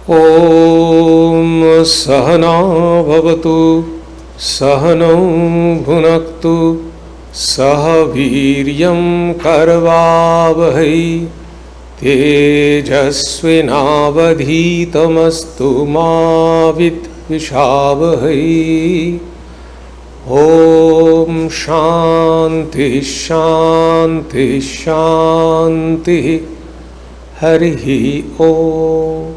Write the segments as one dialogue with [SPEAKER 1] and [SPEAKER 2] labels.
[SPEAKER 1] Om Sahana Bhavatu Sahano Bhunaktu Sahaviryam Karvavahai Tejasvinavadhitamastu ma vidvishavahai. Om Shanti Shanti Shanti Harihi Om.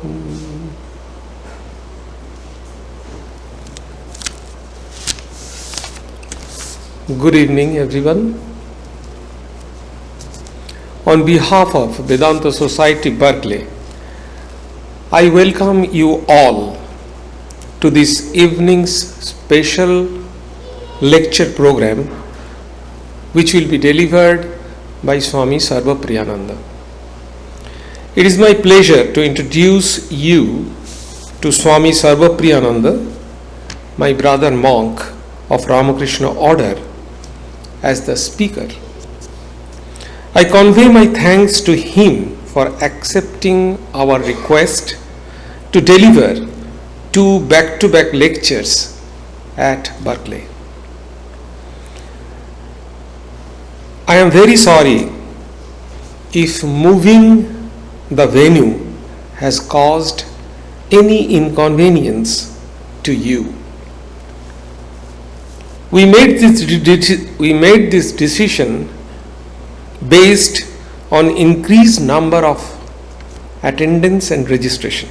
[SPEAKER 1] Good evening, everyone. On behalf of Vedanta Society, Berkeley, I welcome you all to this evening's special lecture program, which will be delivered by Sw.Sarvapriyananda. It is my pleasure to introduce you to Sw.Sarvapriyananda, my brother monk of Ramakrishna order, as the speaker. I convey my thanks to him for accepting our request to deliver 2 back-to-back lectures at Berkeley. I am very sorry if moving the venue has caused any inconvenience to you. We made this decision based on increased number of attendance and registration.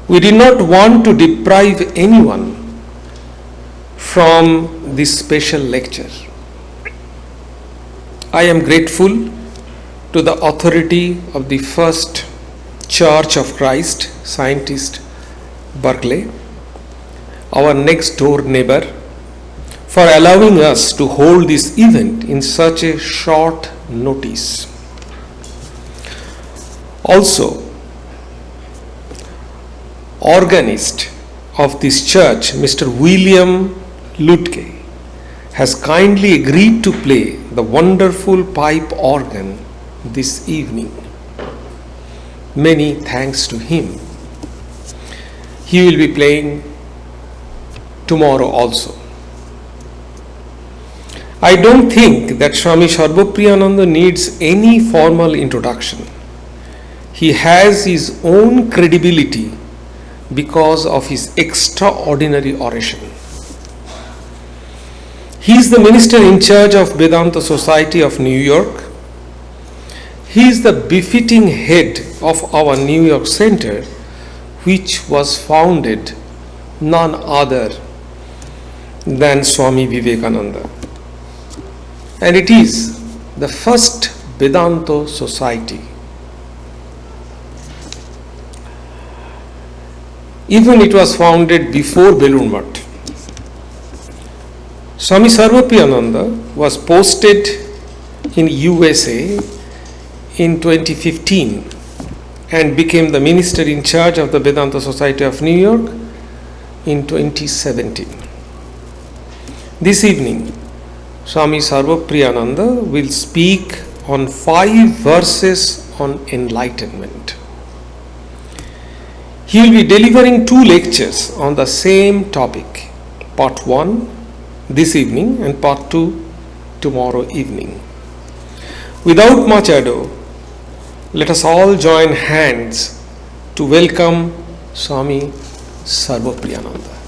[SPEAKER 1] We did not want to deprive anyone from this special lecture. I am grateful to the authority of the First Church of Christ, Scientist, Berkeley, our next door neighbor, for allowing us to hold this event in such a short notice. Also, organist of this church, Mr. William Lutke, has kindly agreed to play the wonderful pipe organ this evening. Many thanks to him. He will be playing tomorrow also. I don't think that Sw.Sarvapriyananda needs any formal introduction. He has his own credibility because of his extraordinary oration. He is the minister in charge of Vedanta Society of New York. He is the befitting head of our New York Center, which was founded none other than Swami Vivekananda. And it is the first Vedanta Society. Even it was founded before Belur Math. Sw.Sarvapriyananda was posted in USA in 2015 and became the minister in charge of the Vedanta Society of New York in 2017. This evening, Sw.Sarvapriyananda will speak on 5 verses on enlightenment. He will be delivering 2 lectures on the same topic, part 1 this evening and part 2 tomorrow evening. Without much ado, let us all join hands to welcome Sw.Sarvapriyananda.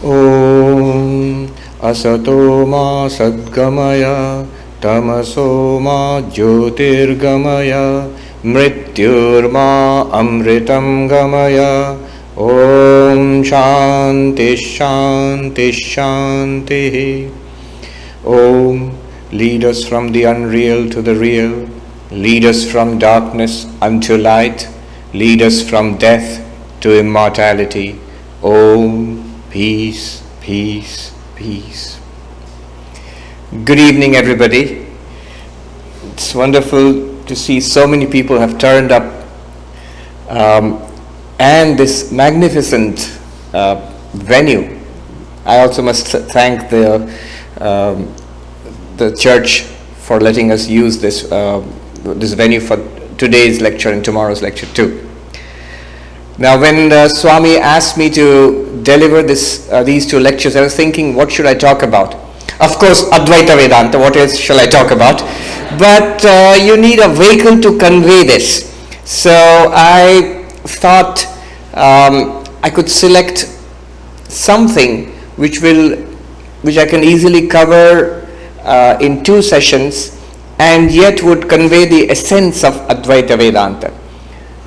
[SPEAKER 2] Om Asato ma sadgamaya tamaso ma jyotirgamaya mrityur ma amritam gamaya. Om Shanti Shanti Shanti. Om, lead us from the unreal to the real, lead us from darkness unto light, lead us from death to immortality. Om, peace, peace, peace. Good evening, everybody. It's wonderful to see so many people have turned up and this magnificent venue. I also must thank the church for letting us use this venue for today's lecture and tomorrow's lecture too. Now, when Swami asked me to deliver these two lectures, I was thinking, what should I talk about? Of course, Advaita Vedanta. What else shall I talk about? But you need a vehicle to convey this. So I thought I could select something which I can easily cover in 2 sessions and yet would convey the essence of Advaita Vedanta.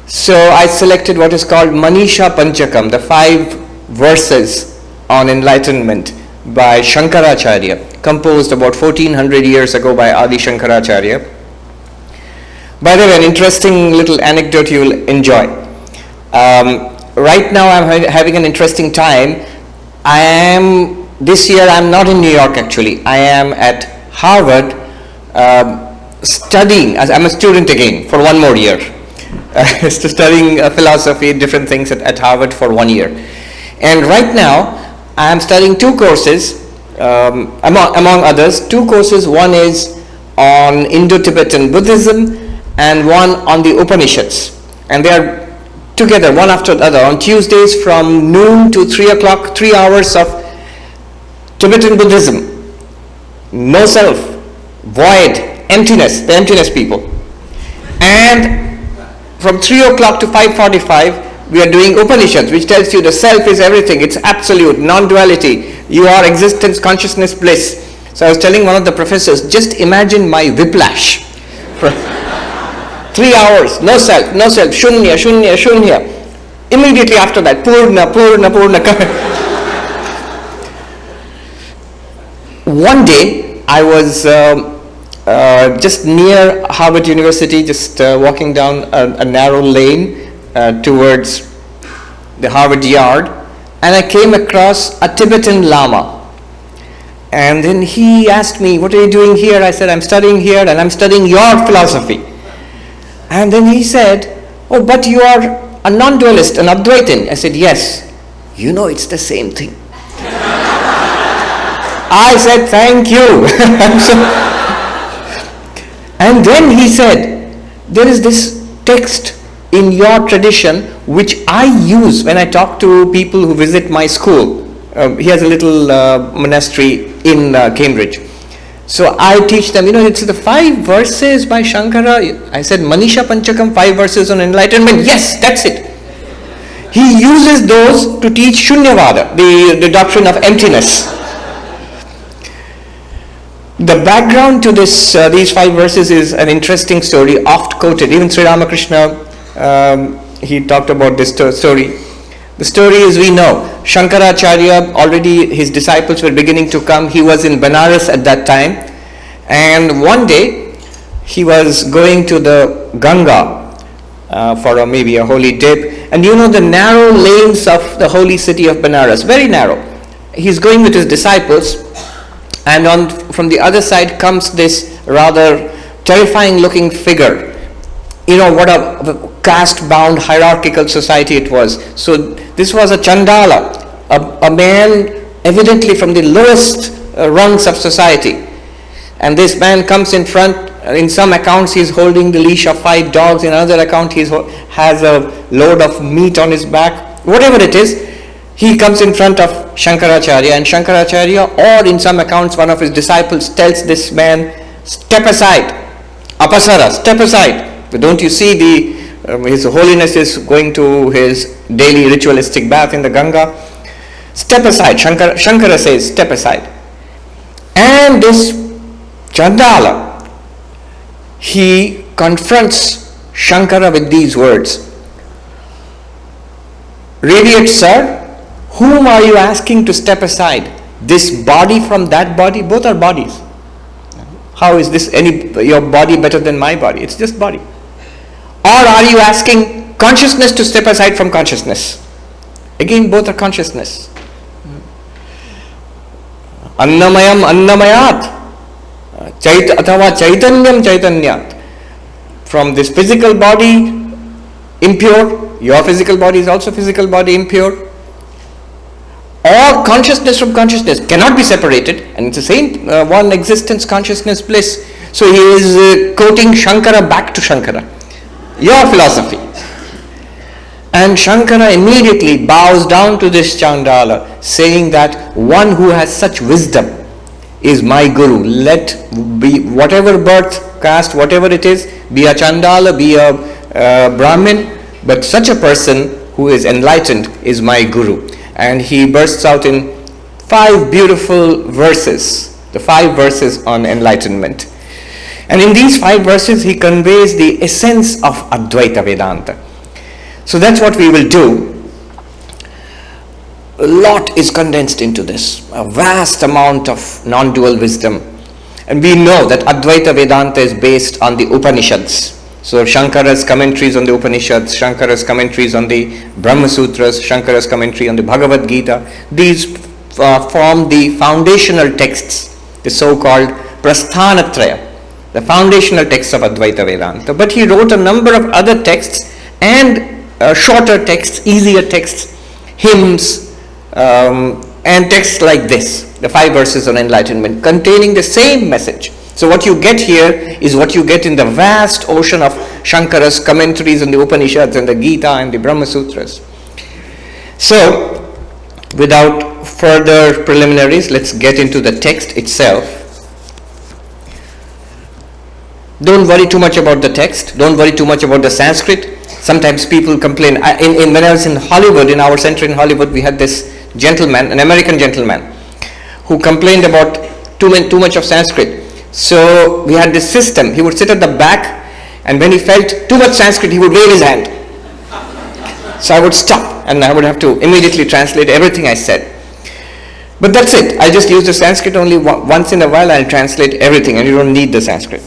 [SPEAKER 2] So I selected what is called Manisha Panchakam, the 5 verses on enlightenment by Shankaracharya, composed about 1400 years ago by Adi Shankaracharya. By the way, an interesting little anecdote you will enjoy. Right now I'm having an interesting time. This year I'm not in New York actually. I am at Harvard studying, as I'm a student again for 1 more year. Studying philosophy, different things at Harvard for 1 year. And right now I am studying 2 courses, among others, 2 courses. One is on Indo-Tibetan Buddhism and one on the Upanishads. And they are together, one after the other. On Tuesdays from noon to 3 o'clock, 3 hours of Tibetan Buddhism. No self, void, emptiness, the emptiness people. And from 3 o'clock to 5:45, we are doing Upanishads, which tells you the self is everything. It's absolute, non-duality. You are existence, consciousness, bliss. So I was telling one of the professors, just imagine my whiplash. For 3 hours, no self, shunya, shunya, shunya. Immediately after that, purna, purna, purna. One day, I was just near Harvard University, just walking down a narrow lane towards the Harvard yard, and I came across a Tibetan Lama. And then he asked me, what are you doing here? I said, I'm studying here and I'm studying your philosophy. And then he said, oh, but you are a non-dualist, an Advaitin. I said, yes. You know, it's the same thing. I said, thank you. And then he said, there is this text in your tradition which I use when I talk to people who visit my school. He has a little monastery in Cambridge. So I teach them, it's the 5 verses by Shankara. I said, Manisha Panchakam, 5 verses on enlightenment. Yes, that's it. He uses those to teach Shunyavada, the doctrine of emptiness. The background to these 5 verses is an interesting story, oft quoted. Even Sri Ramakrishna, he talked about this story. The story is, we know, Shankaracharya, already his disciples were beginning to come. He was in Benares at that time. And one day, he was going to the Ganga for maybe a holy dip. And the narrow lanes of the holy city of Benares, very narrow. He's going with his disciples. And from the other side comes this rather terrifying looking figure. What a caste-bound hierarchical society it was. So this was a Chandala, a man evidently from the lowest rungs of society. And this man comes in front. In some accounts he is holding the leash of 5 dogs. In another account he has a load of meat on his back. Whatever it is, he comes in front of Shankaracharya, and Shankaracharya, or in some accounts one of his disciples, tells this man, step aside, apasara, step aside. But don't you see His Holiness is going to his daily ritualistic bath in the Ganga? Step aside. Shankara says, step aside. And this Chandala, he confronts Shankara with these words. Revered sir, whom are you asking to step aside? This body from that body? Both are bodies. How is your body better than my body? It's just body. Or are you asking consciousness to step aside from consciousness? Again, both are consciousness. Annamayam annamayat. Atava chaitanyam chaitanyat. From this physical body impure, your physical body is also physical body impure. Or consciousness from consciousness cannot be separated, and it's the same one existence, consciousness, bliss. So he is quoting Shankara back to Shankara, your philosophy. And Shankara immediately bows down to this Chandala, saying that one who has such wisdom is my Guru. Let be whatever birth, caste, whatever it is, be a Chandala, be a Brahmin, but such a person who is enlightened is my Guru. And he bursts out in 5 beautiful verses, the 5 verses on enlightenment. And in these 5 verses, he conveys the essence of Advaita Vedanta. So that's what we will do. A lot is condensed into this, a vast amount of non-dual wisdom. And we know that Advaita Vedanta is based on the Upanishads. So Shankara's commentaries on the Upanishads, Shankara's commentaries on the Brahma Sutras, Shankara's commentary on the Bhagavad Gita, these form the foundational texts, the so-called Prasthanatraya, the foundational texts of Advaita Vedanta. But he wrote a number of other texts and shorter texts, easier texts, hymns, and texts like this, the 5 verses on enlightenment, containing the same message. So what you get here is what you get in the vast ocean of Shankara's commentaries on the Upanishads and the Gita and the Brahma Sutras. So, without further preliminaries, let's get into the text itself. Don't worry too much about the text. Don't worry too much about the Sanskrit. Sometimes people complain. When I was in Hollywood, in our center in Hollywood, we had this gentleman, an American gentleman, who complained about too much of Sanskrit. So we had this system. He would sit at the back, and when he felt too much Sanskrit, he would wave his hand. So I would stop, and I would have to immediately translate everything I said. But that's it. I just use the Sanskrit only once in a while. I'll translate everything, and you don't need the Sanskrit.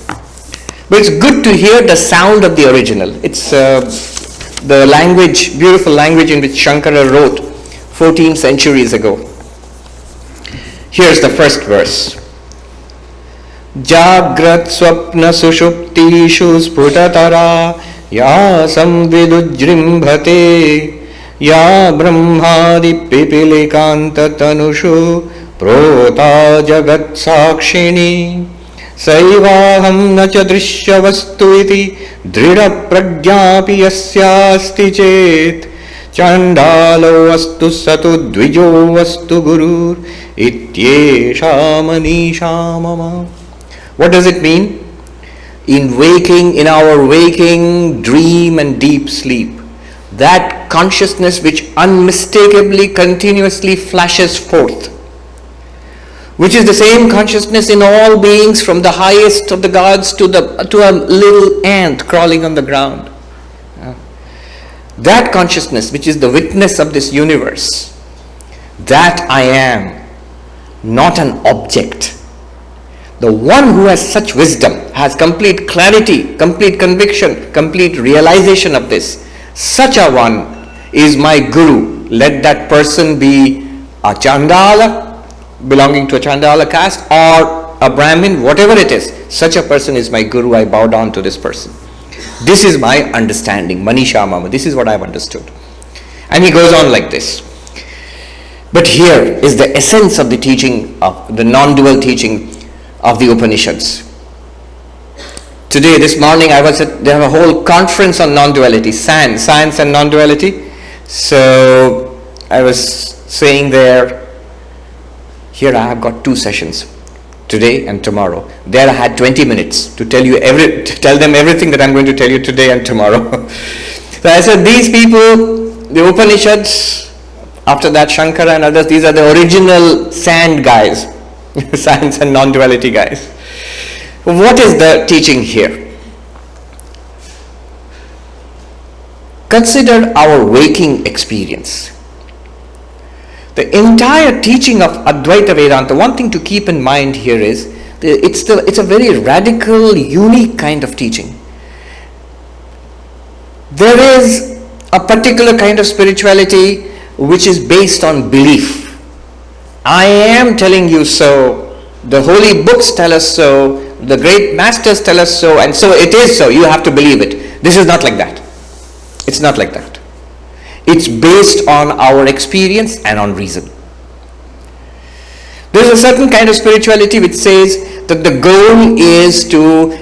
[SPEAKER 2] But it's good to hear the sound of the original. It's the language, beautiful language in which Shankara wrote 14 centuries ago. Here's the first verse. Jagrat swapna sushuptishu sputatara ya samvidujrimbhate ya brahmadi pipilikanta tanushu prota jagat sakshini saivaham nacha drishya vastu iti drida pragyapi yasyasti chet chandalo vastu satu dvijo vastu gurur ityesha manisha mama. What does it mean? In our waking, dream and deep sleep, that consciousness which unmistakably, continuously flashes forth, which is the same consciousness in all beings, from the highest of the gods to a little ant crawling on the ground. That consciousness, which is the witness of this universe, that I am, not an object. The one who has such wisdom, has complete clarity, complete conviction, complete realization of this, such a one is my Guru. Let that person be a Chandala, belonging to a Chandala caste, or a Brahmin, whatever it is. Such a person is my Guru. I bow down to this person. This is my understanding, Manisha Mama. This is what I've understood. And he goes on like this. But here is the essence of the teaching, of the non-dual teaching of the Upanishads. Today, this morning, they have a whole conference on non-duality, science and non-duality. So I was saying there, here I have got 2 sessions, today and tomorrow. There I had 20 minutes to tell them everything that I'm going to tell you today and tomorrow. So I said, these people, the Upanishads, after that Shankara and others, these are the original sand guys. Science and non-duality guys. What is the teaching here? Consider our waking experience. The entire teaching of Advaita Vedanta, one thing to keep in mind here is, it's a very radical, unique kind of teaching. There is a particular kind of spirituality which is based on belief. I am telling you so, the holy books tell us so, the great masters tell us so, and so it is so, you have to believe it. This is not like that. It's not like that. It's based on our experience and on reason. There's a certain kind of spirituality which says that the goal is to,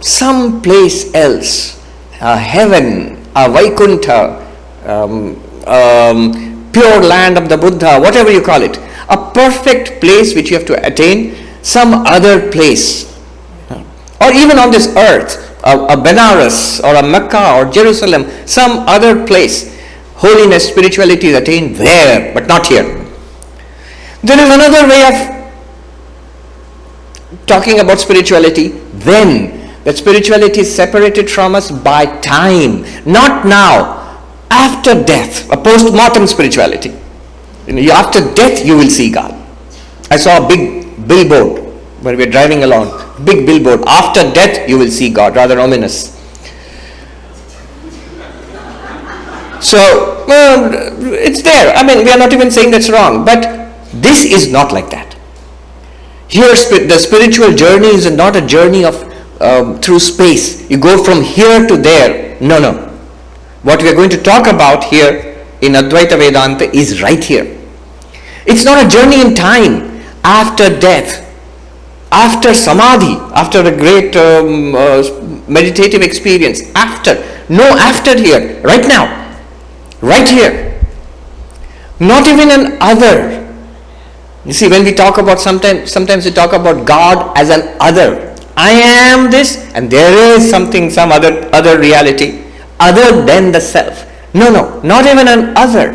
[SPEAKER 2] some place else, heaven, a Vaikuntha, pure land of the Buddha, whatever you call it, a perfect place which you have to attain, some other place, or even on this earth, a Benares or a Mecca or Jerusalem, some other place. Holiness, spirituality is attained there, but not here. There is another way of talking about spirituality. Then, that spirituality is separated from us by time, not now, after death, a post-mortem spirituality. After death, you will see God. I saw a big billboard when we were driving along. Big billboard. After death, you will see God. Rather ominous. So, it's there. I mean, we are not even saying that's wrong. But this is not like that. Here, the spiritual journey is not a journey of through space. You go from here to there. No. What we are going to talk about here in Advaita Vedanta is right here. It's not a journey in time after death, after samadhi, after a great meditative experience. After here, right now, right here. Not even an other. You see, when we talk about, sometimes we talk about God as an other. I am this, and there is something, some other reality, other than the self. No, not even an other.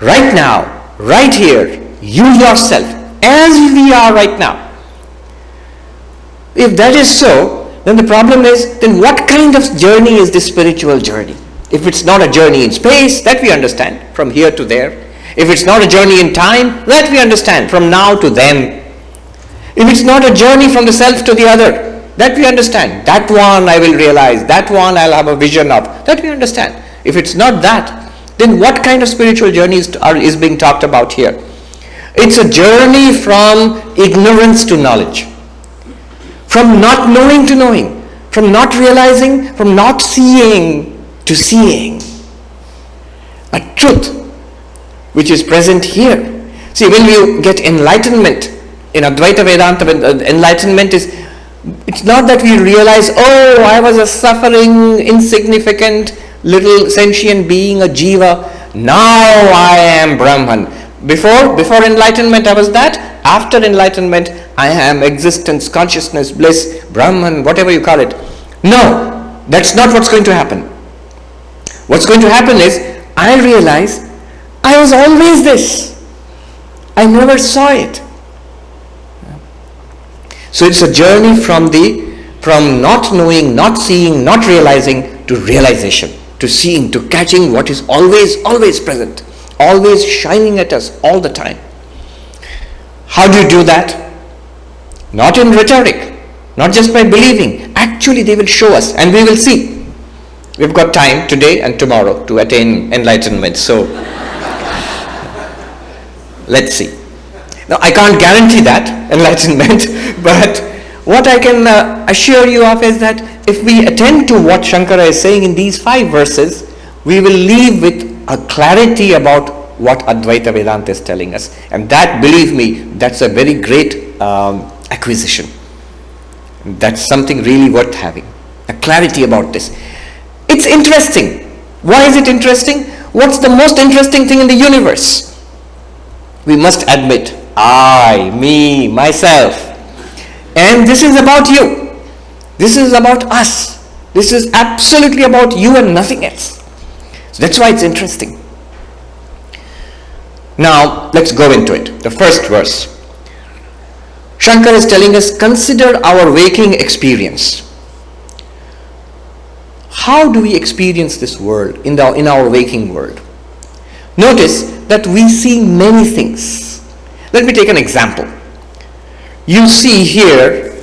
[SPEAKER 2] Right now, right here, you yourself, as we are right now. If that is so, then the problem is, then what kind of journey is this spiritual journey? If it's not a journey in space, that we understand, from here to there. If it's not a journey in time, that we understand, from now to then. If it's not a journey from the self to the other, that we understand. That one I will realize, that one I'll have a vision of, that we understand. If it's not that, then what kind of spiritual journey is being talked about here? It's a journey from ignorance to knowledge, from not knowing to knowing, from not realizing, from not seeing to seeing. A truth which is present here. See, when you get enlightenment in Advaita Vedanta, enlightenment is, it's not that we realize, oh, I was a suffering, insignificant, little sentient being, a jiva. Now I am Brahman. Before enlightenment I was that. After enlightenment I am existence, consciousness, bliss, Brahman, whatever you call it. No, that's not what's going to happen. What's going to happen is, I realize I was always this. I never saw it. So it's a journey from not knowing, not seeing, not realizing to realization, to seeing, to catching what is always present, always shining at us all the time. How do you do that? Not in rhetoric, not just by believing. Actually, they will show us and we will see. We've got time today and tomorrow to attain enlightenment. So, let's see. Now, I can't guarantee that, enlightenment, but what I can assure you of is that if we attend to what Shankara is saying in these 5 verses, we will leave with a clarity about what Advaita Vedanta is telling us. And that, believe me, that's a very great acquisition. That's something really worth having. A clarity about this. It's interesting. Why is it interesting? What's the most interesting thing in the universe? We must admit, I, me, myself. And this is about you. This is about us. This is absolutely about you and nothing else. So that's why it's interesting. Now, let's go into it. The first verse. Shankara is telling us, consider our waking experience. How do we experience this world in our waking world? Notice that we see many things. Let me take an example. You see here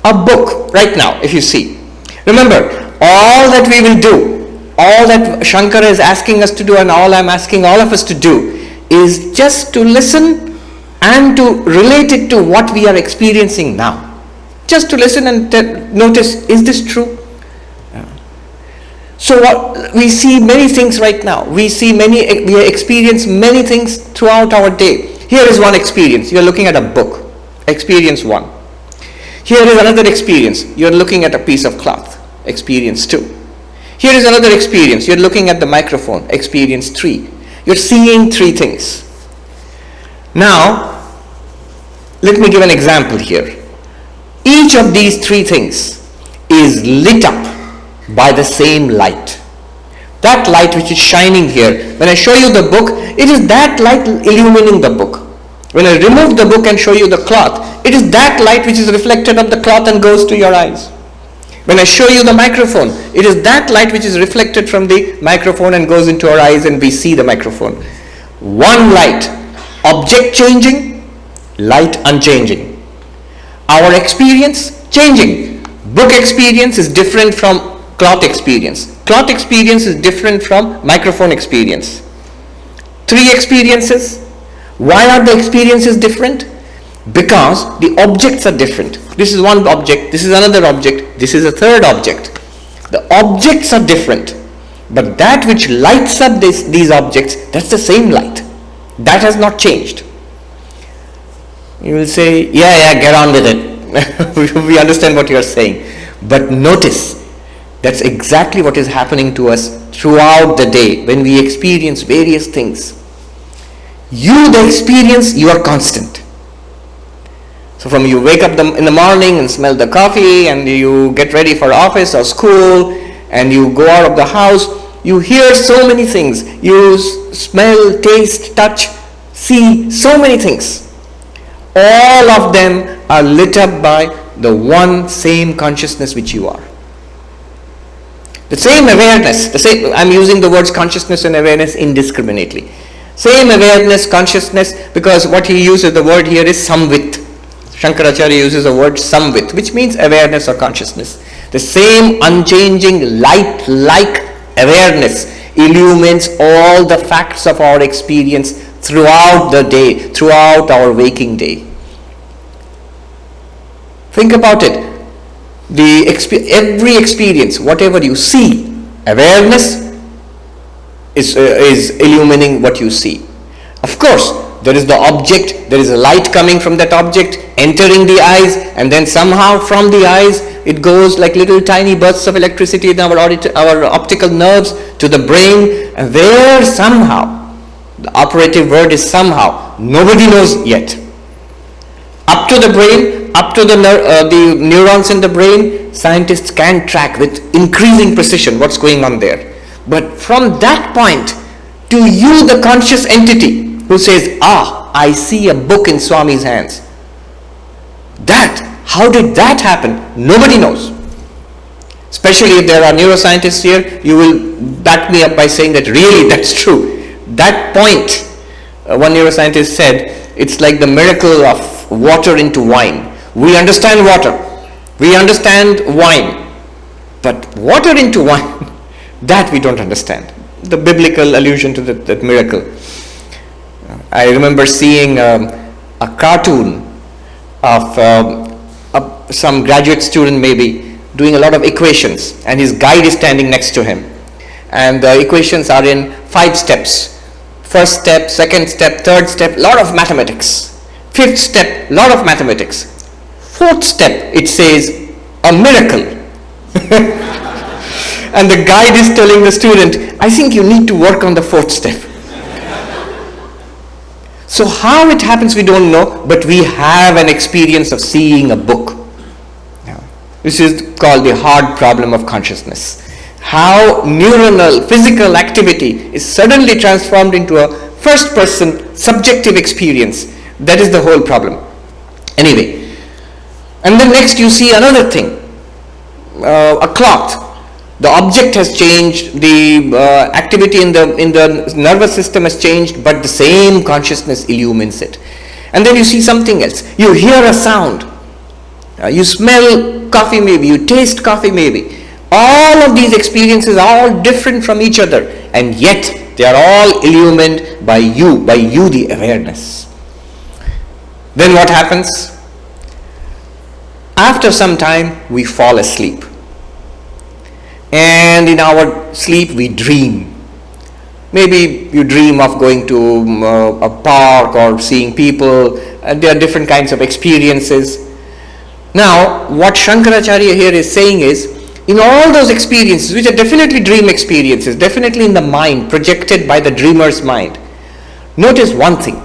[SPEAKER 2] a book right now, if you see. Remember, all that we will do, all that Shankara is asking us to do and all I'm asking all of us to do is just to listen and to relate it to what we are experiencing now. Just to listen and notice, is this true? So what, we see many things right now. We experience many things throughout our day. Here is one experience. You are looking at a book. Experience 1. Here is another experience. You are looking at a piece of cloth. Experience 2. Here is another experience. You are looking at the microphone. Experience 3. You are seeing 3 things. Now, let me give an example here. Each of these 3 things is lit up by the same light. That light which is shining here, when I show you the book, it is that light illumining the book. When I remove the book and show you the cloth, it is that light which is reflected on the cloth and goes to your eyes. When I show you the microphone, it is that light which is reflected from the microphone and goes into our eyes and we see the microphone. One light, object changing, light unchanging. Our experience changing. Book experience is different from cloth experience. Cloth experience is different from microphone experience. 3 experiences. Why are the experiences different? Because the objects are different. This is one object, this is another object, this is a third object. The objects are different, but that which lights up these objects, that's the same light. That has not changed. You will say, yeah, get on with it. We understand what you are saying. But notice, that's exactly what is happening to us throughout the day when we experience various things. The experience, you are constant. So from you wake up in the morning and smell the coffee and you get ready for office or school and you go out of the house, you hear so many things. You smell, taste, touch, see so many things. All of them are lit up by the one same consciousness which you are. The same awareness, I'm using the words consciousness and awareness indiscriminately. Same awareness, consciousness, because what he uses the word here is samvit. Shankaracharya uses the word samvit, which means awareness or consciousness. The same unchanging light-like awareness illumines all the facts of our experience throughout the day, throughout our waking day. Think about it. Every experience, whatever you see, awareness is illumining what you see. Of course, there is the object, there is a light coming from that object, entering the eyes, and then somehow from the eyes, it goes like little tiny bursts of electricity in our optical nerves to the brain, and there somehow, the operative word is somehow, nobody knows yet. Up to the brain, up to the neurons in the brain, scientists can track with increasing precision what's going on there. But from that point to you, the conscious entity who says, I see a book in Swami's hands. How did that happen? Nobody knows. Especially if there are neuroscientists here, you will back me up by saying that really that's true. That point, one neuroscientist said, it's like the miracle of water into wine. We understand water. We understand wine. But water into wine, that we don't understand. The biblical allusion to that miracle. I remember seeing a cartoon of some graduate student maybe doing a lot of equations, and his guide is standing next to him. And the equations are in 5 steps. First step, second step, third step, lot of mathematics. Fifth step, lot of mathematics. Fourth step, it says, a miracle. And the guide is telling the student, I think you need to work on the 4th step. So how it happens we don't know, but we have an experience of seeing a book. This is called the hard problem of consciousness. How neuronal, physical activity is suddenly transformed into a first-person subjective experience. That is the whole problem. Anyway, and then next you see another thing, a cloth. The object has changed, the activity in the nervous system has changed, but the same consciousness illumines it. And then you see something else. You hear a sound. You smell coffee maybe, you taste coffee maybe. All of these experiences are all different from each other, and yet they are all illumined by you the awareness. Then what happens? After some time, we fall asleep. And in our sleep we dream. Maybe you dream of going to a park or seeing people, and there are different kinds of experiences. Now, what Shankaracharya here is saying is, in all those experiences, which are definitely dream experiences, definitely in the mind, projected by the dreamer's mind, notice one thing.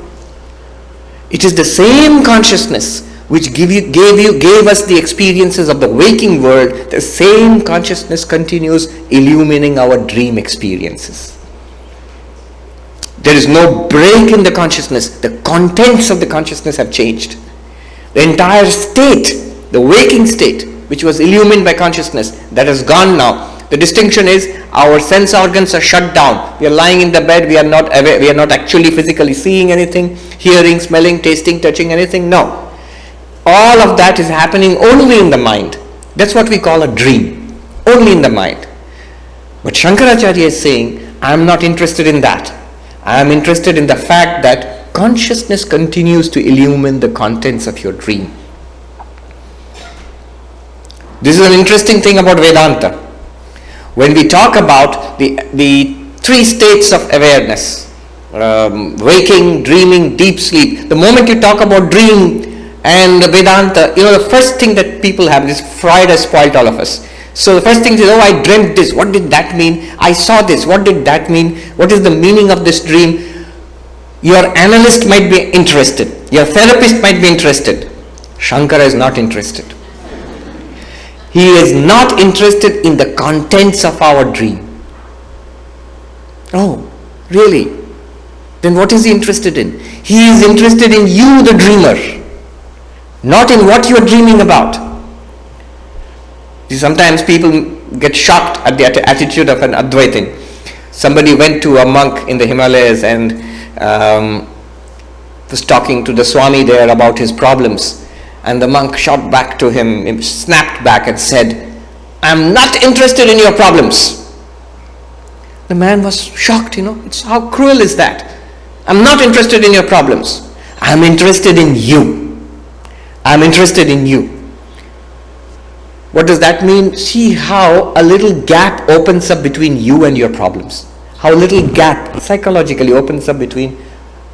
[SPEAKER 2] It is the same consciousness which gave us the experiences of the waking world. The same consciousness continues illumining our dream experiences. There is no break in the consciousness. The contents of the consciousness have changed. The entire state, the waking state, which was illumined by consciousness, that has gone now. The distinction is our sense organs are shut down. We are lying in the bed, we are not aware, we are not actually physically seeing anything, hearing, smelling, tasting, touching anything. No. All of that is happening only in the mind. That's what we call a dream. Only in the mind. But Shankaracharya is saying, I am not interested in that. I am interested in the fact that consciousness continues to illumine the contents of your dream. This is an interesting thing about Vedanta. When we talk about the three states of awareness, waking, dreaming, deep sleep, the moment you talk about dream and Vedanta, the first thing that people have is Freud has spoiled all of us. So the first thing is, I dreamt this. What did that mean? I saw this. What did that mean? What is the meaning of this dream? Your analyst might be interested. Your therapist might be interested. Shankara is not interested. He is not interested in the contents of our dream. Oh, really? Then what is he interested in? He is interested in you, the dreamer, not in what you are dreaming about. Sometimes people get shocked at the attitude of an Advaitin. Somebody went to a monk in the Himalayas and was talking to the Swami there about his problems. And the monk shot back to him, snapped back and said, I am not interested in your problems. The man was shocked, It's how cruel is that? I am not interested in your problems. I am interested in you. I am interested in you. What does that mean? See how a little gap opens up between you and your problems. How a little gap psychologically opens up between,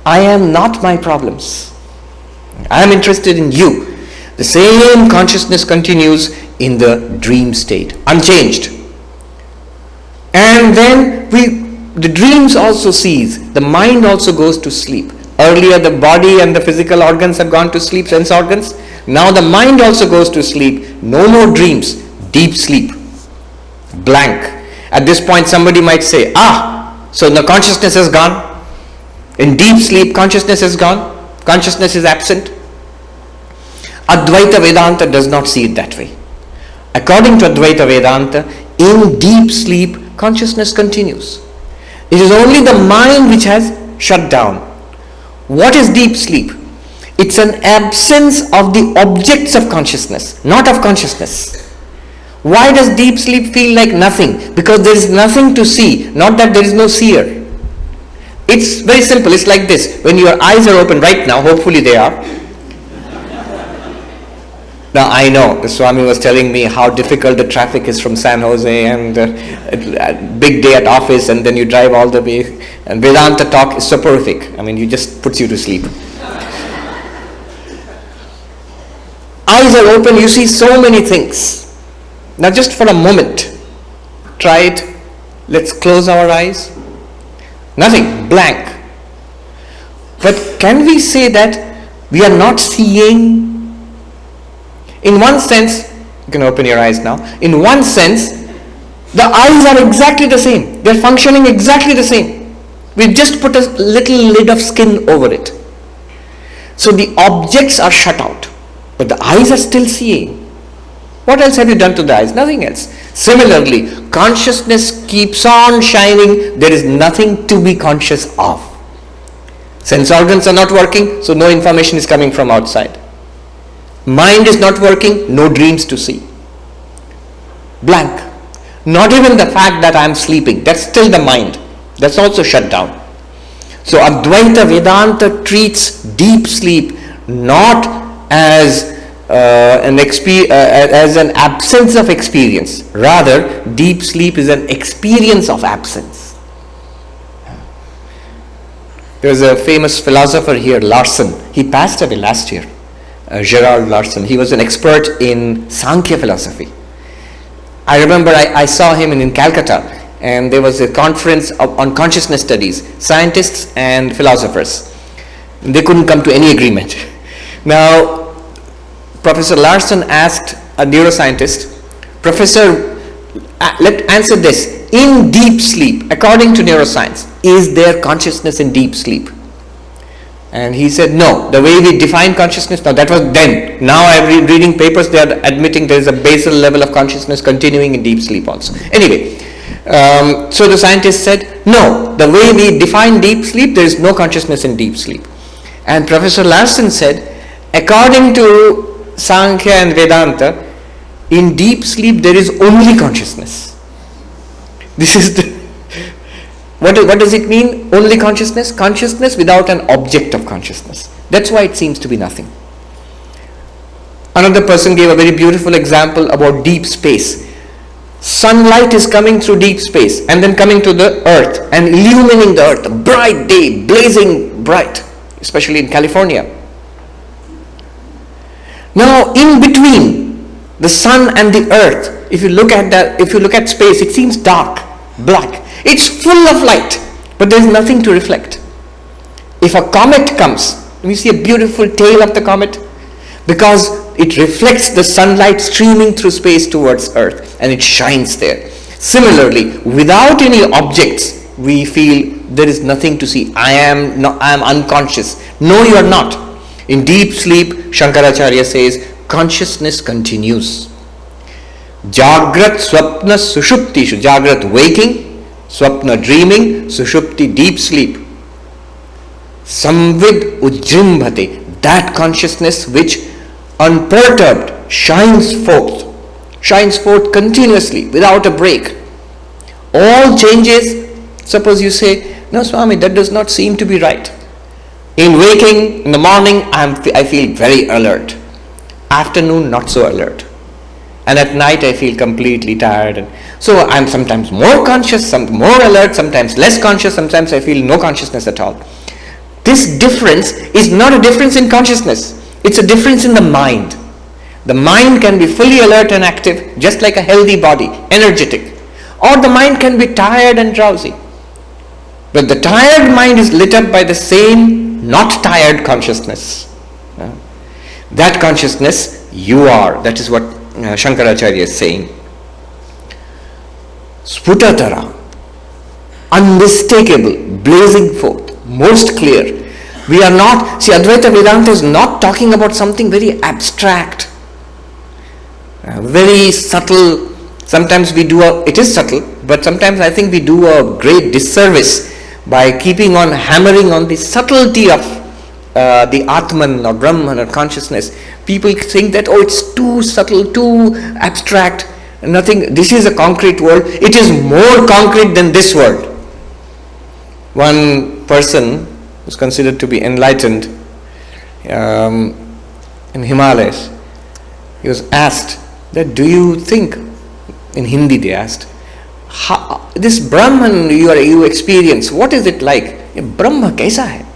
[SPEAKER 2] I am not my problems. I am interested in you. The same consciousness continues in the dream state, unchanged. And then the dreams also cease. The mind also goes to sleep. Earlier the body and the physical organs have gone to sleep, sense organs. Now the mind also goes to sleep. No more dreams. Deep sleep. Blank. At this point somebody might say, so the consciousness has gone. In deep sleep consciousness is gone. Consciousness is absent. Advaita Vedanta does not see it that way. According to Advaita Vedanta, in deep sleep consciousness continues. It is only the mind which has shut down. What is deep sleep? It's an absence of the objects of consciousness, not of consciousness. Why does deep sleep feel like nothing? Because there is nothing to see, not that there is no seer. It's very simple. It's like this. When your eyes are open right now, hopefully they are. Now I know the Swami was telling me how difficult the traffic is from San Jose and big day at office, and then you drive all the way, and Vedanta talk is soporific. It just puts you to sleep. Eyes are open, you see so many things. Now just for a moment, try it. Let's close our eyes. Nothing, blank. But can we say that we are not seeing? In one sense, you can open your eyes now. In one sense, the eyes are exactly the same. They're functioning exactly the same. We've just put a little lid of skin over it. So the objects are shut out, but the eyes are still seeing. What else have you done to the eyes? Nothing else. Similarly, consciousness keeps on shining. There is nothing to be conscious of. Sense organs are not working, so no information is coming from outside. Mind is not working, no dreams to see. Blank. Not even the fact that I am sleeping. That's still the mind. That's also shut down. So Advaita Vedanta treats deep sleep not as as an absence of experience. Rather, deep sleep is an experience of absence. There was a famous philosopher here, Larson. He passed away last year, Gerald Larson. He was an expert in Sankhya philosophy. I remember I saw him in Calcutta, and there was a conference on consciousness studies, scientists and philosophers. They couldn't come to any agreement. Now, Professor Larson asked a neuroscientist, Professor, let's answer this. In deep sleep, according to neuroscience, is there consciousness in deep sleep? And he said, no. The way we define consciousness, now that was then. Now I'm reading papers, they are admitting there is a basal level of consciousness continuing in deep sleep also. Anyway, so the scientist said, no. The way we define deep sleep, there is no consciousness in deep sleep. And Professor Larson said, according to Sankhya and Vedanta, in deep sleep there is only consciousness. This is the what does it mean? Only consciousness? Consciousness without an object of consciousness. That's why it seems to be nothing. Another person gave a very beautiful example about deep space. Sunlight is coming through deep space and then coming to the earth and illumining the earth. A bright day, blazing bright, especially in California. Now, in between the sun and the earth, if you look at space, it seems dark, black. It's full of light, but there's nothing to reflect. If a comet comes, we see a beautiful tail of the comet because it reflects the sunlight streaming through space towards earth and it shines there. Similarly, without any objects, we feel there is nothing to see. I am unconscious. No, you are not. In deep sleep, Shankaracharya says, consciousness continues. Jagrat, Swapna, Sushuptishu. Jagrat, waking. Swapna, dreaming. Sushupti, deep sleep. Samvid ujrimbhate. That consciousness which unperturbed shines forth continuously without a break. All changes, suppose you say, no Swami, that does not seem to be right. In waking, in the morning, I feel very alert. Afternoon, not so alert. And at night, I feel completely tired. And so I'm sometimes more conscious, some more alert, sometimes less conscious, sometimes I feel no consciousness at all. This difference is not a difference in consciousness. It's a difference in the mind. The mind can be fully alert and active, just like a healthy body, energetic. Or the mind can be tired and drowsy. But the tired mind is lit up by the same not tired consciousness. That consciousness, you are. That is what Shankaracharya is saying. Sputatara, unmistakable, blazing forth, most clear. We are not, see, Advaita Vedanta is not talking about something very abstract, very subtle. Sometimes it is subtle, but sometimes I think we do a great disservice by keeping on hammering on the subtlety of the Atman or Brahman or consciousness. People think that, it's too subtle, too abstract, nothing. This is a concrete world. It is more concrete than this world. One person was considered to be enlightened in Himalayas. He was asked that, do you think, in Hindi they asked, this Brahman you experience, what is it like? Brahma kaisa hai?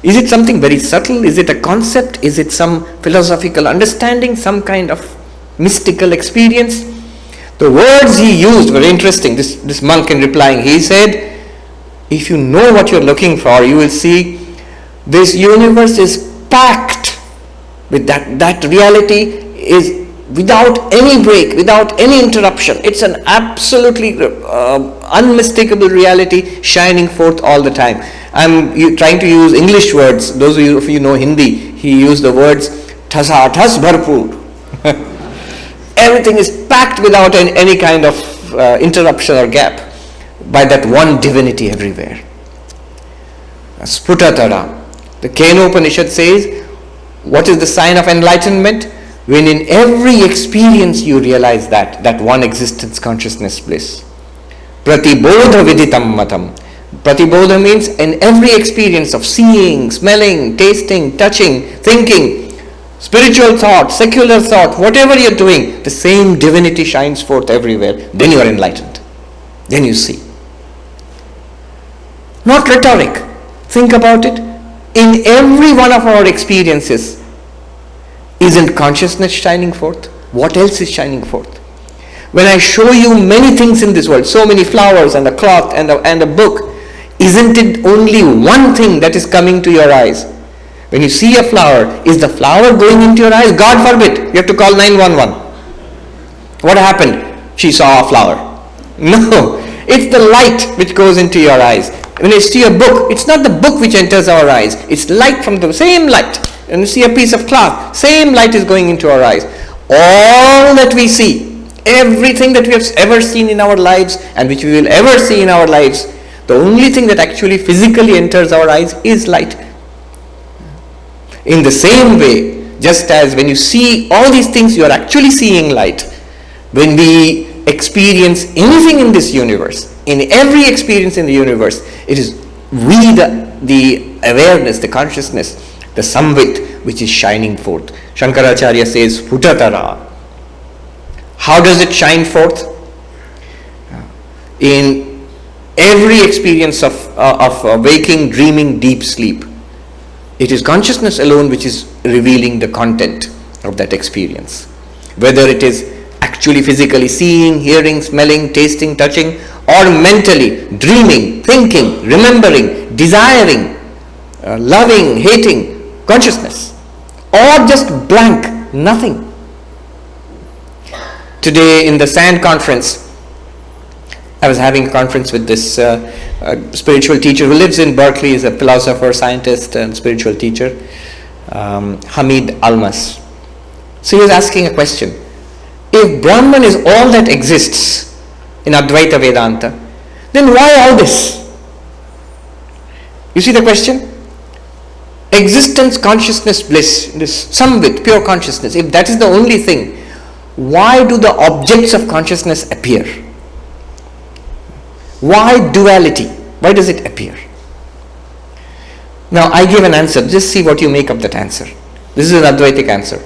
[SPEAKER 2] Is it something very subtle? Is it a concept? Is it some philosophical understanding? Some kind of mystical experience? The words he used were interesting. This monk, in replying, he said, if you know what you're looking for, you will see this universe is packed with that reality is without any break, without any interruption. It's an absolutely unmistakable reality shining forth all the time. I'm trying to use English words. Those of you know Hindi, he used the words thasa thas bharpur. Everything is packed without any kind of interruption or gap by that one divinity everywhere. Sputatara. The Kenopanishad says, what is the sign of enlightenment? When in every experience you realize that one existence, consciousness, bliss. Pratibodha viditam matam. Pratibodha means in every experience of seeing, smelling, tasting, touching, thinking, spiritual thought, secular thought, whatever you're doing, the same divinity shines forth everywhere. Then you are enlightened. Then you see. Not rhetoric. Think about it. In every one of our experiences, isn't consciousness shining forth? What else is shining forth? When I show you many things in this world, so many flowers and a cloth and a book, isn't it only one thing that is coming to your eyes? When you see a flower, is the flower going into your eyes? God forbid, you have to call 911. What happened? She saw a flower. No, it's the light which goes into your eyes. When you see a book, it's not the book which enters our eyes, it's light from the same light. When you see a piece of cloth, same light is going into our eyes. All that we see, everything that we have ever seen in our lives and which we will ever see in our lives, the only thing that actually physically enters our eyes is light. In the same way, just as when you see all these things, you are actually seeing light. When we experience anything in this universe, in every experience in the universe, it is we the awareness, the consciousness, the samvit which is shining forth. Shankaracharya says, Putatara. How does it shine forth? In every experience of waking, dreaming, deep sleep. It is consciousness alone which is revealing the content of that experience. Whether it is actually physically seeing, hearing, smelling, tasting, touching, or mentally dreaming, thinking, remembering, desiring, loving, hating, consciousness, or just blank, nothing. Today in the SAND conference, I was having a conference with this spiritual teacher who lives in Berkeley, is a philosopher, scientist, and spiritual teacher, Hamid Almas. So he was asking a question. If Brahman is all that exists in Advaita Vedanta, then why all this? You see the question? Existence, consciousness, bliss, this samvit, pure consciousness, if that is the only thing, why do the objects of consciousness appear? Why duality? Why does it appear? Now I give an answer, just see what you make of that answer. This is an Advaitic answer.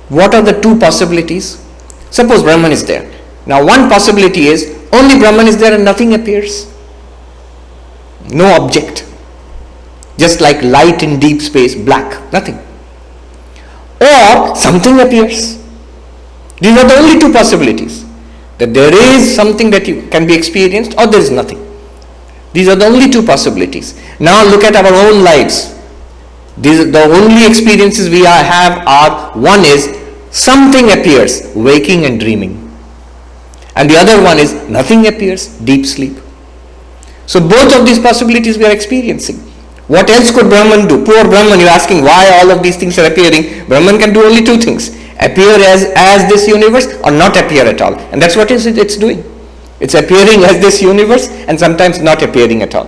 [SPEAKER 2] What are the two possibilities? Suppose Brahman is there. Now one possibility is only Brahman is there and nothing appears. No object. Just like light in deep space, black, nothing. Or something appears. These are the only two possibilities. That there is something that can be experienced or there is nothing. These are the only two possibilities. Now look at our own lives. These are the only experiences we have are, one is something appears, waking and dreaming. And the other one is nothing appears, deep sleep. So both of these possibilities we are experiencing. What else could Brahman do? Poor Brahman, you're asking why all of these things are appearing. Brahman can do only two things. Appear as this universe or not appear at all. And that's what it's doing. It's appearing as this universe and sometimes not appearing at all.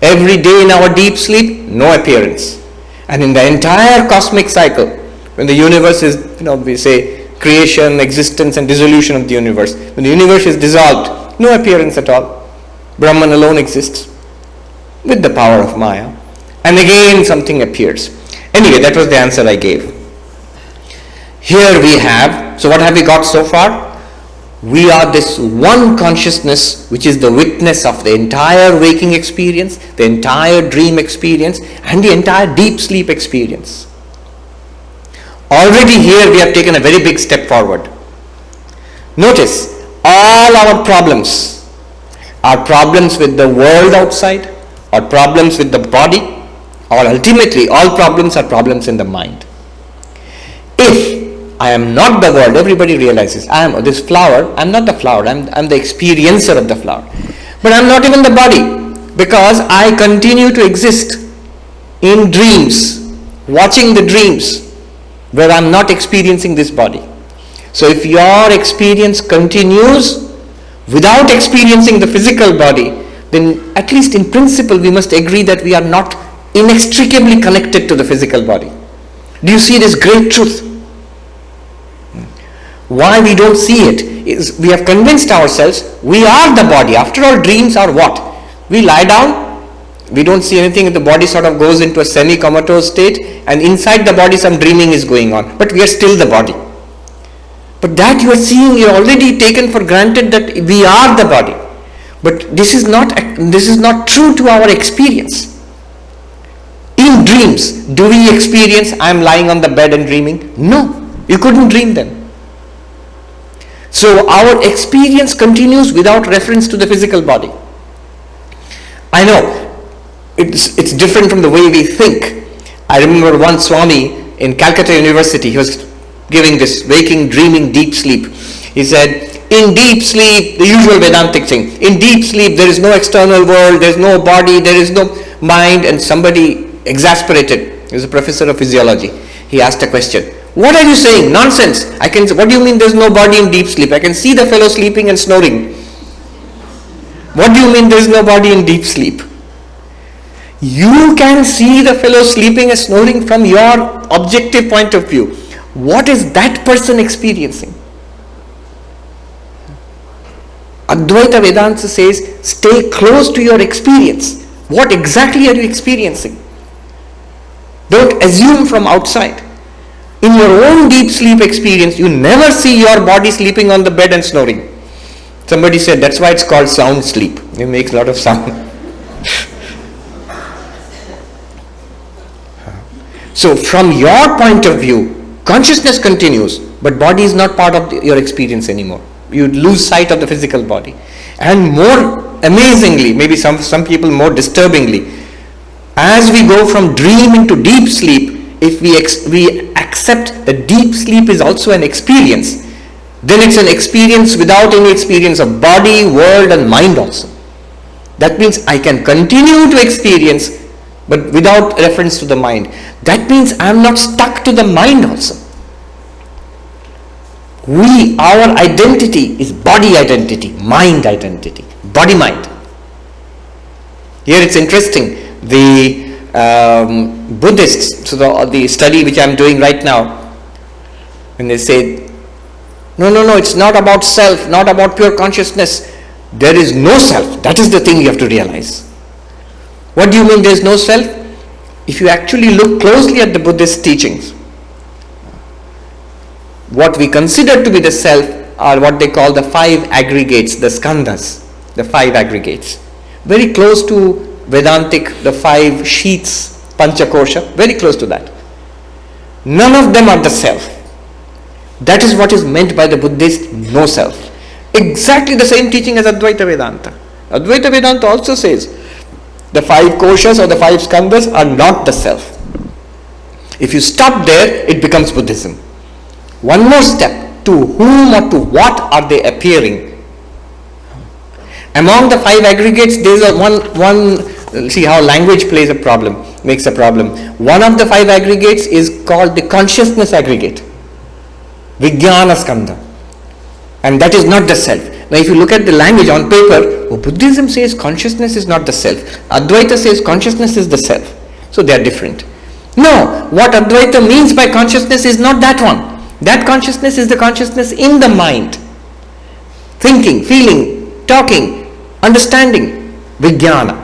[SPEAKER 2] Every day in our deep sleep, no appearance. And in the entire cosmic cycle, when the universe is, we say creation, existence and dissolution of the universe. When the universe is dissolved, no appearance at all. Brahman alone exists with the power of Maya. And again something appears. Anyway, that was the answer I gave. Here we have, so what have we got so far? We are this one consciousness which is the witness of the entire waking experience, the entire dream experience and the entire deep sleep experience. Already here we have taken a very big step forward. Notice, all our problems are problems with the world outside or problems with the body, or ultimately all problems are problems in the mind. If I am not the world, everybody realizes I am this flower, I am not the flower, I am the experiencer of the flower. But I am not even the body, because I continue to exist in dreams, watching the dreams where I am not experiencing this body. So if your experience continues without experiencing the physical body, then at least in principle we must agree that we are not inextricably connected to the physical body. Do you see this great truth? Why we don't see it is we have convinced ourselves we are the body. After all, dreams are what? We lie down, We don't see anything. The body sort of goes into a semi-comatose state, and inside the body some dreaming is going on. But we are still the body. But that you are seeing, you are already taken for granted that we are the body. But this is not true to our experience. In dreams, do we experience I am lying on the bed and dreaming? No, you couldn't dream then. So our experience continues without reference to the physical body. I know it's different from the way we think. I remember one Swami in Calcutta University, he was giving this waking, dreaming, deep sleep. He said, in deep sleep, the usual Vedantic thing, in deep sleep there is no external world, there is no body, there is no mind. And somebody exasperated, he was a professor of physiology, he asked a question, what are you saying? Nonsense. What do you mean there is no body in deep sleep? I can see the fellow sleeping and snoring. What do you mean there is no body in deep sleep? You can see the fellow sleeping and snoring from your objective point of view. What is that person experiencing? Advaita Vedanta says, stay close to your experience. What exactly are you experiencing? Don't assume from outside. In your own deep sleep experience, you never see your body sleeping on the bed and snoring. Somebody said that's why it's called sound sleep. It makes a lot of sound. So from your point of view, consciousness continues, but body is not part of your experience anymore. You lose sight of the physical body. And more amazingly, maybe some people more disturbingly, as we go from dream into deep sleep, if we accept that deep sleep is also an experience, then it's an experience without any experience of body, world and mind also. That means I can continue to experience but without reference to the mind. That means I am not stuck to the mind also. Our identity is body identity, mind identity, body mind. Here it's interesting, the Buddhists, so the study which I am doing right now, when they say, no, it's not about self, not about pure consciousness. There is no self. That is the thing you have to realize. What do you mean there is no self? If you actually look closely at the Buddhist teachings, what we consider to be the self are what they call the 5 aggregates, the skandhas, the 5 aggregates. Very close to Vedantic, the 5 sheaths, Panchakosha, very close to that. None of them are the self. That is what is meant by the Buddhist no self. Exactly the same teaching as Advaita Vedanta. Advaita Vedanta also says the 5 koshas or the 5 skandhas are not the self. If you stop there, it becomes Buddhism. One more step, to whom or to what are they appearing? Among the 5 aggregates, there is one, see how language makes a problem. One of the 5 aggregates is called the consciousness aggregate, Vijnana Skandha. And that is not the self. Now if you look at the language on paper, Buddhism says consciousness is not the self. Advaita says consciousness is the self. So they are different. No, what Advaita means by consciousness is not that one. That consciousness is the consciousness in the mind. Thinking, feeling, talking, understanding, Vijnana.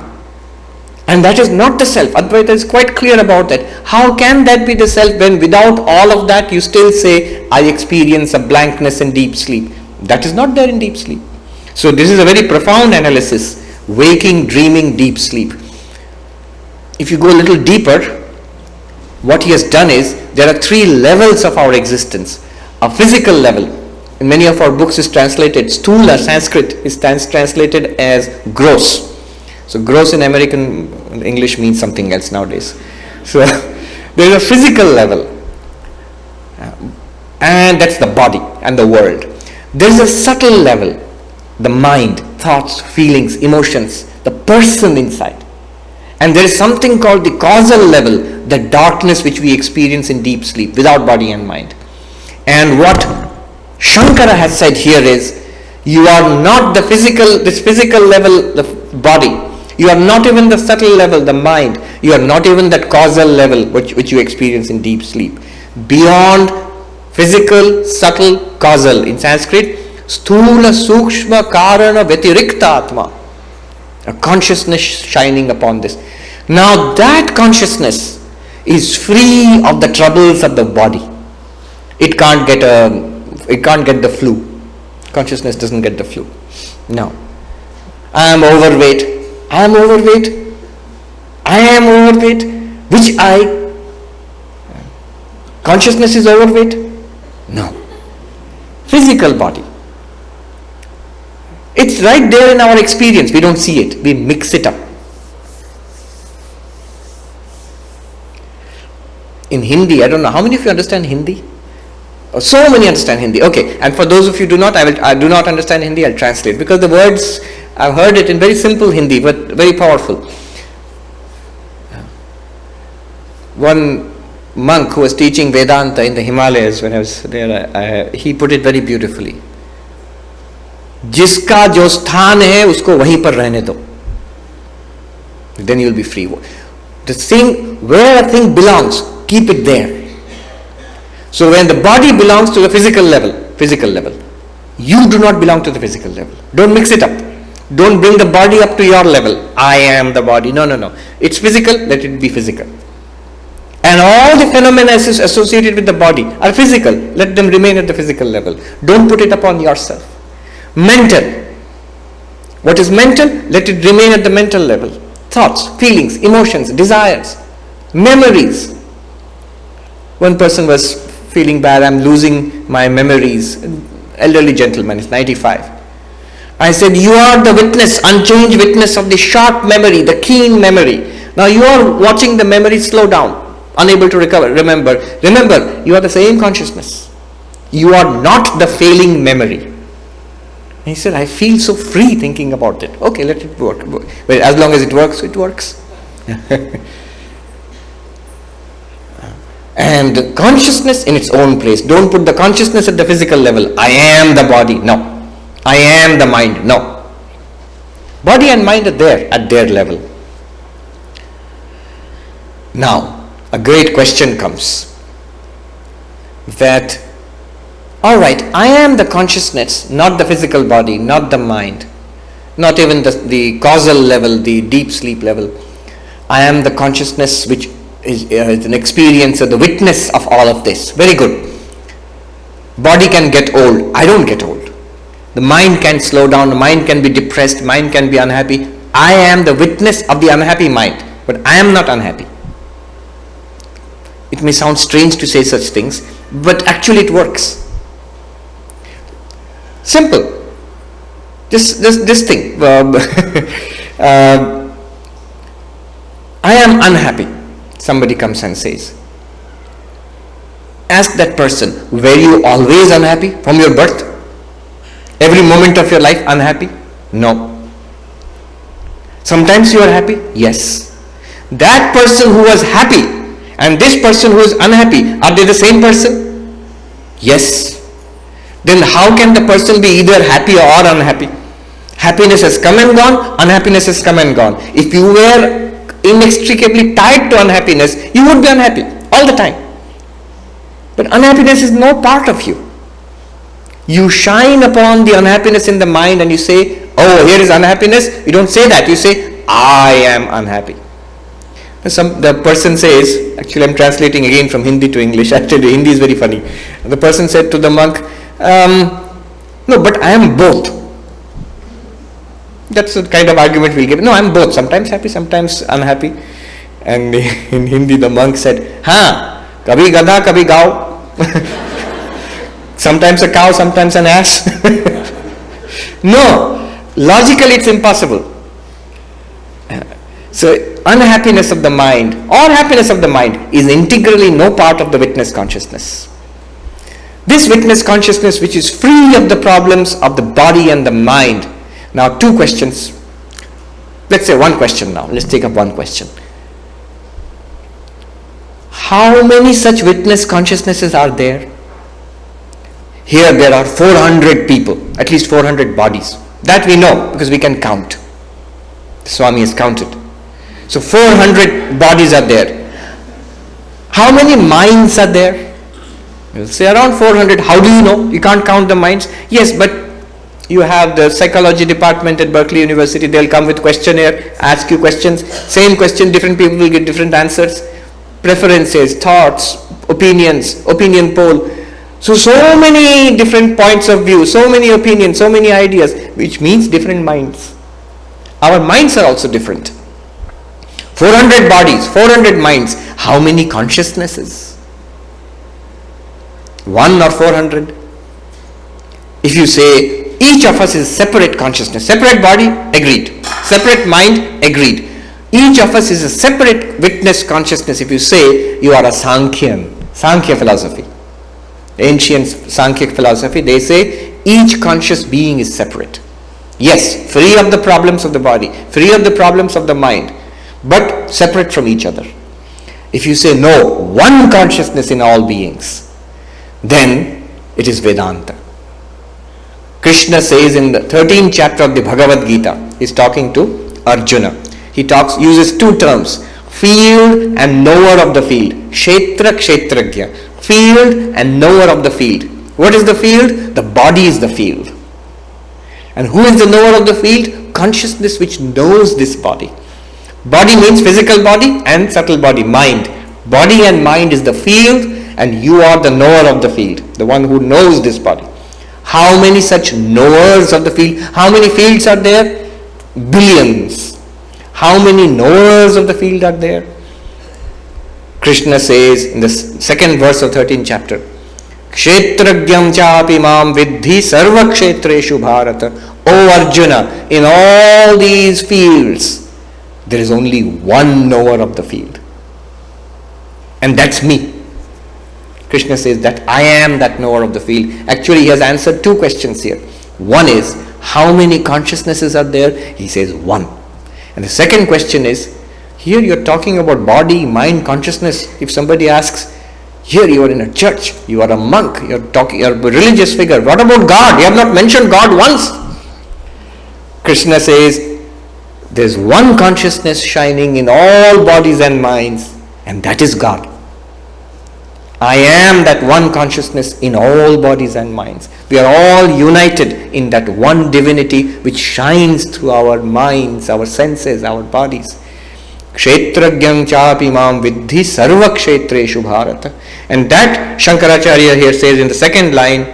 [SPEAKER 2] And that is not the self. Advaita is quite clear about that. How can that be the self when without all of that you still say, I experience a blankness in deep sleep? That is not there in deep sleep. So this is a very profound analysis. Waking, dreaming, deep sleep. If you go a little deeper, what he has done is, there are 3 levels of our existence. A physical level. In many of our books is translated, Stula, Sanskrit is translated as gross. So gross in American English means something else nowadays. So there is a physical level. And that's the body and the world. There is a subtle level. The mind, thoughts, feelings, emotions, the person inside. And there is something called the causal level, the darkness which we experience in deep sleep without body and mind. And what Shankara has said here is, you are not this physical level, the body. You are not even the subtle level, the mind. You are not even that causal level which you experience in deep sleep. Beyond physical, subtle, causal. In Sanskrit, Sthula, Sukshma, Karana, Vetirikta Atma. A consciousness shining upon this. Now that consciousness is free of the troubles of the body. It can't get the flu. Consciousness doesn't get the flu. No. I am overweight. Which I? Consciousness is overweight? No. Physical body. It's right there in our experience. We don't see it. We mix it up. In Hindi, I don't know, how many of you understand Hindi? Oh, so many understand Hindi. Okay, and for those of you who do not, I do not understand Hindi, I'll translate, because the words, I've heard it in very simple Hindi, but very powerful. One monk who was teaching Vedanta in the Himalayas when I was there, he put it very beautifully. जिसका जो स्थान है उसको वहीं पर रहने दो. Then you'll be free. The thing, where a thing belongs, keep it there. So when the body belongs to the physical level, you do not belong to the physical level. Don't mix it up. Don't bring the body up to your level. I am the body. No. It's physical, let it be physical. And all the phenomena associated with the body are physical. Let them remain at the physical level. Don't put it upon yourself. Mental. What is mental? Let it remain at the mental level. Thoughts, feelings, emotions, desires, memories. One person was feeling bad, I'm losing my memories. Elderly gentleman, is 95. I said, you are the witness, unchanged witness of the sharp memory, the keen memory. Now you are watching the memory slow down, unable to remember. Remember, you are the same consciousness. You are not the failing memory. He said, I feel so free thinking about it. Okay, let it work. Well, as long as it works, it works. And consciousness in its own place. Don't put the consciousness at the physical level. I am the body. No. I am the mind. No. Body and mind are there at their level. Now, a great question comes. That, alright, I am the consciousness, not the physical body, not the mind, not even the causal level, the deep sleep level. I am the consciousness which is an experience or the witness of all of this. Very good. Body can get old. I don't get old. The mind can slow down. The mind can be depressed. Mind can be unhappy. I am the witness of the unhappy mind, but I am not unhappy. It may sound strange to say such things, but actually it works. Simple. Just this thing. I am unhappy. Somebody comes and says, ask that person, were you always unhappy from your birth? Every moment of your life unhappy? No. Sometimes you are happy? Yes. That person who was happy and this person who is unhappy, are they the same person? Yes. Then how can the person be either happy or unhappy? Happiness has come and gone, unhappiness has come and gone. If you were inextricably tied to unhappiness, you would be unhappy all the time. But unhappiness is no part of you. You shine upon the unhappiness in the mind and you say, oh, here is unhappiness. You don't say that. You say, I am unhappy. The person says, actually I'm translating again from Hindi to English. Actually, Hindi is very funny. The person said to the monk, no, but I am both. That's the kind of argument we'll give. No, I'm both. Sometimes happy, sometimes unhappy. And in Hindi, the monk said, kabhi gadha, kabhi gao. Sometimes a cow, sometimes an ass. No, logically it's impossible. So, unhappiness of the mind or happiness of the mind is integrally no part of the witness consciousness. This witness consciousness, which is free of the problems of the body and the mind. Now, two questions. Let's say one question now. Let's take up one question. How many such witness consciousnesses are there? Here there are 400 people, at least 400 bodies. That we know because we can count. Swami has counted. So 400 bodies are there. How many minds are there? We'll say around 400. How do you know? You can't count the minds. Yes, but You have the psychology department at Berkeley University, they'll come with questionnaire, ask you questions, same question, different people will get different answers, preferences, thoughts, opinions, opinion poll. So many different points of view, so many opinions, so many ideas, which means different minds. Our minds are also different. 400 bodies, 400 minds, how many consciousnesses? 1 or 400? If you say each of us is separate consciousness, separate body, agreed. Separate mind, agreed. Each of us is a separate witness consciousness. If you say you are a Sankhya philosophy, ancient Sankhya philosophy, they say each conscious being is separate. Yes, free of the problems of the body, free of the problems of the mind, but separate from each other. If you say no, one consciousness in all beings, then it is Vedanta. Krishna says in the 13th chapter of the Bhagavad Gita, he's talking to Arjuna. He uses two terms, field and knower of the field. Kshetra, kshetragya. Field and knower of the field. What is the field? The body is the field. And who is the knower of the field? Consciousness which knows this body. Body means physical body and subtle body, mind. Body and mind is the field, and you are the knower of the field, the one who knows this body. How many such knowers of the field? How many fields are there? Billions. How many knowers of the field are there? Krishna says in the second verse of 13th chapter, Kshetragyam chapi mam vidhi sarva kshetreshu bharata. O Arjuna, in all these fields, there is only one knower of the field. And that's me. Krishna says that I am that knower of the field. Actually, he has answered two questions here. One is, how many consciousnesses are there? He says one. And the second question is, here you are talking about body, mind, consciousness. If somebody asks, here you are in a church, you are a monk, you are a religious figure. What about God? You have not mentioned God once. Krishna says, there is one consciousness shining in all bodies and minds, and that is God. I am that one consciousness in all bodies and minds. We are all united in that one divinity which shines through our minds, our senses, our bodies. Kshetragyam chapi mam vidhi sarva kshetreshu bharata. And that Shankaracharya here says in the second line,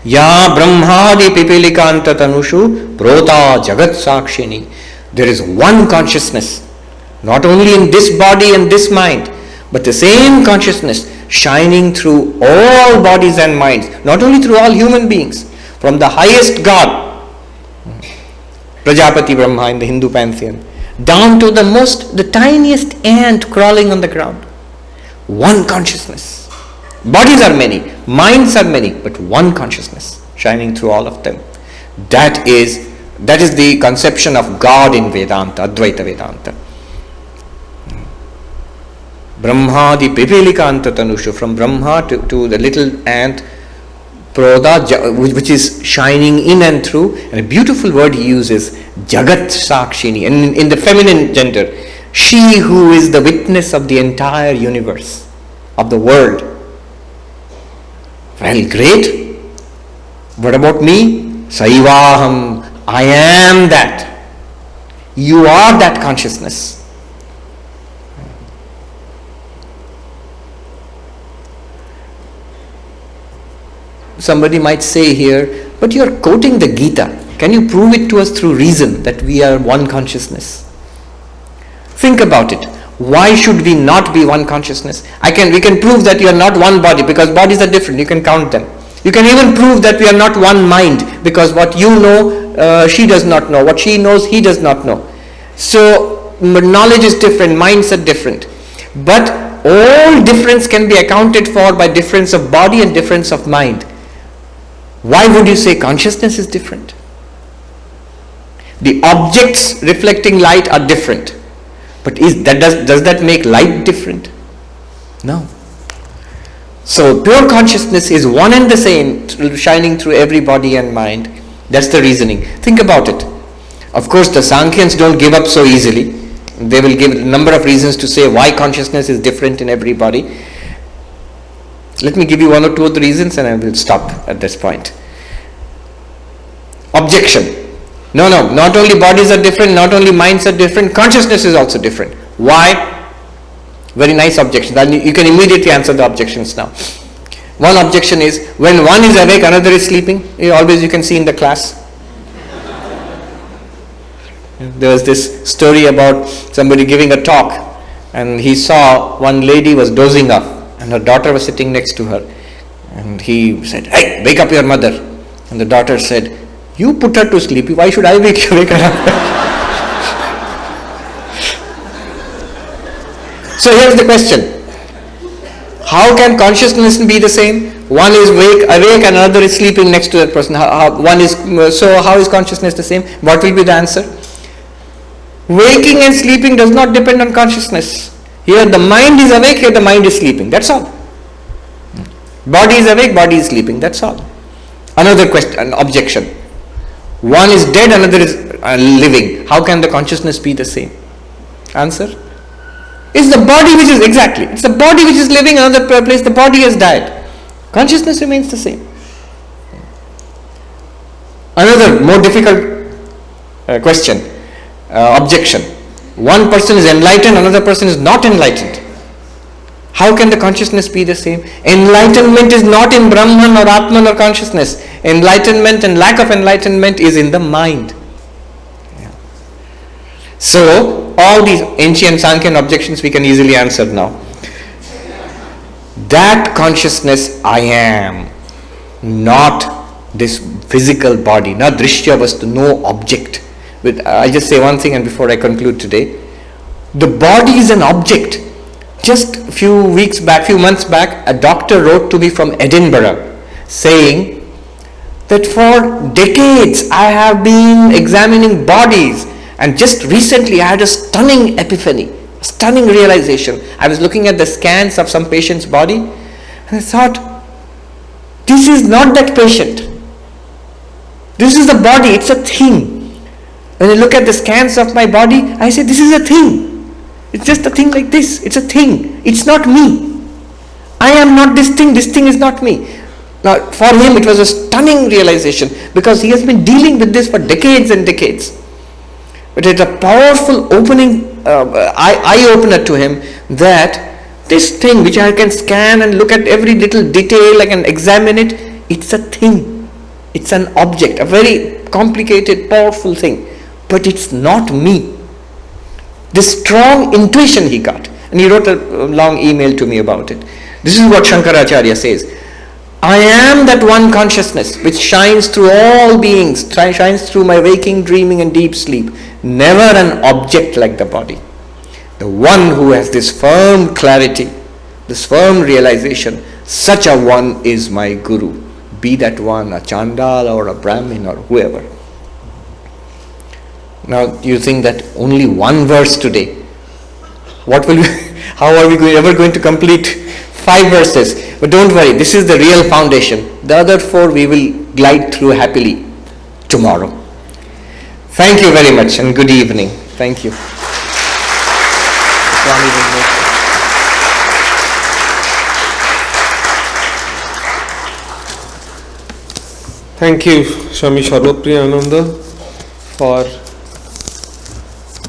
[SPEAKER 2] Ya brahmadi pipilikanta tanushu prota jagat sakshini. There is one consciousness, not only in this body and this mind, but the same consciousness shining through all bodies and minds, not only through all human beings, from the highest God, Prajapati Brahma in the Hindu pantheon, down to the tiniest ant crawling on the ground. One consciousness. Bodies are many, minds are many, but one consciousness shining through all of them. That is the conception of God in Vedanta, Advaita Vedanta. Brahmadi Pipilikanta Tanushu, from Brahma to the little ant, Proda, which is shining in and through. And a beautiful word he uses, Jagat Sakshini, and in the feminine gender, she who is the witness of the entire universe, of the world. Well, great. What about me? Saivaham, I am that. You are that consciousness. Somebody might say here, but you are quoting the Gita. Can you prove it to us through reason that we are one consciousness? Think about it. Why should we not be one consciousness? We can prove that you are not one body because bodies are different. You can count them. You can even prove that we are not one mind because what you know, she does not know. What she knows, he does not know. So knowledge is different, minds are different. But all difference can be accounted for by difference of body and difference of mind. Why would you say consciousness is different? The objects reflecting light are different. But does that make light different? No. So pure consciousness is one and the same, shining through every body and mind. That's the reasoning. Think about it. Of course, the Sankhyans don't give up so easily. They will give a number of reasons to say why consciousness is different in everybody. Let me give you one or two of the reasons and I will stop at this point. Objection. No, not only bodies are different, not only minds are different, consciousness is also different. Why? Very nice objection. You can immediately answer the objections now. One objection is, when one is awake, another is sleeping. Always you can see in the class. There was this story about somebody giving a talk, and he saw one lady was dozing off, and her daughter was sitting next to her. And he said, "Hey, wake up your mother." And the daughter said, "You put her to sleep. Why should I wake her up?" So here's the question. How can consciousness be the same? One is awake and another is sleeping next to that person. So how is consciousness the same? What will be the answer? Waking and sleeping does not depend on consciousness. Here the mind is awake, here the mind is sleeping. That's all. Body is awake, body is sleeping. That's all. Another question, an objection. One is dead, another is living. How can the consciousness be the same? Answer. It's the body which is it's the body which is living, another place the body has died. Consciousness remains the same. Another more difficult question, objection. One person is enlightened, another person is not enlightened. How can the consciousness be the same? Enlightenment is not in Brahman or Atman or consciousness. Enlightenment and lack of enlightenment is in the mind. So, all these ancient Sankhyan objections we can easily answer now. That consciousness I am, not this physical body, not drishya vastu, no object. But I just say one thing and before I conclude today. The body is an object. Just a few months back, a doctor wrote to me from Edinburgh saying that for decades I have been examining bodies. And just recently I had a stunning epiphany, a stunning realization. I was looking at the scans of some patient's body and I thought, this is not that patient. This is the body, it's a thing. When I look at the scans of my body, I say, this is a thing. It's just a thing like this. It's a thing. It's not me. I am not this thing is not me. Now, for him it was a stunning realization because he has been dealing with this for decades and decades. But it's a powerful eye-opener to him that this thing which I can scan and look at every little detail, I can examine it, it's a thing. It's an object, a very complicated, powerful thing. But it's not me. This strong intuition he got. And he wrote a long email to me about it. This is what Shankaracharya says. I am that one consciousness which shines through all beings, shines through my waking, dreaming and deep sleep. Never an object like the body. The one who has this firm clarity, this firm realization, such a one is my Guru. Be that one a Chandala or a Brahmin or whoever. Now you think that only one verse today, how are we ever going to complete 5 verses? But don't worry, this is the real foundation. The other 4 we will glide through happily tomorrow. Thank you very much and good evening. Thank you.
[SPEAKER 1] Thank you, Sw.Sarvapriyananda, for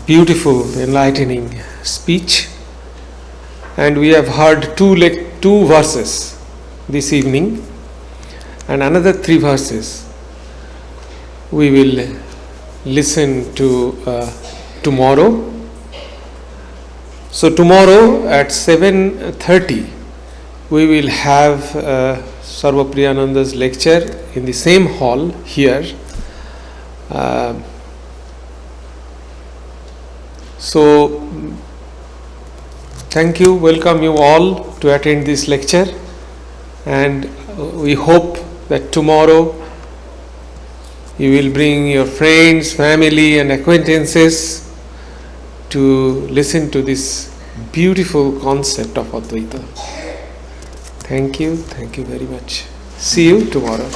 [SPEAKER 1] beautiful, enlightening speech. And we have heard 2 verses this evening and another 3 verses we will listen to tomorrow. So tomorrow at 7:30 we will have Sarvapriyananda's lecture in the same hall here. So thank you, welcome you all to attend this lecture, and we hope that tomorrow you will bring your friends, family and acquaintances to listen to this beautiful concept of Advaita. Thank you very much. See you tomorrow.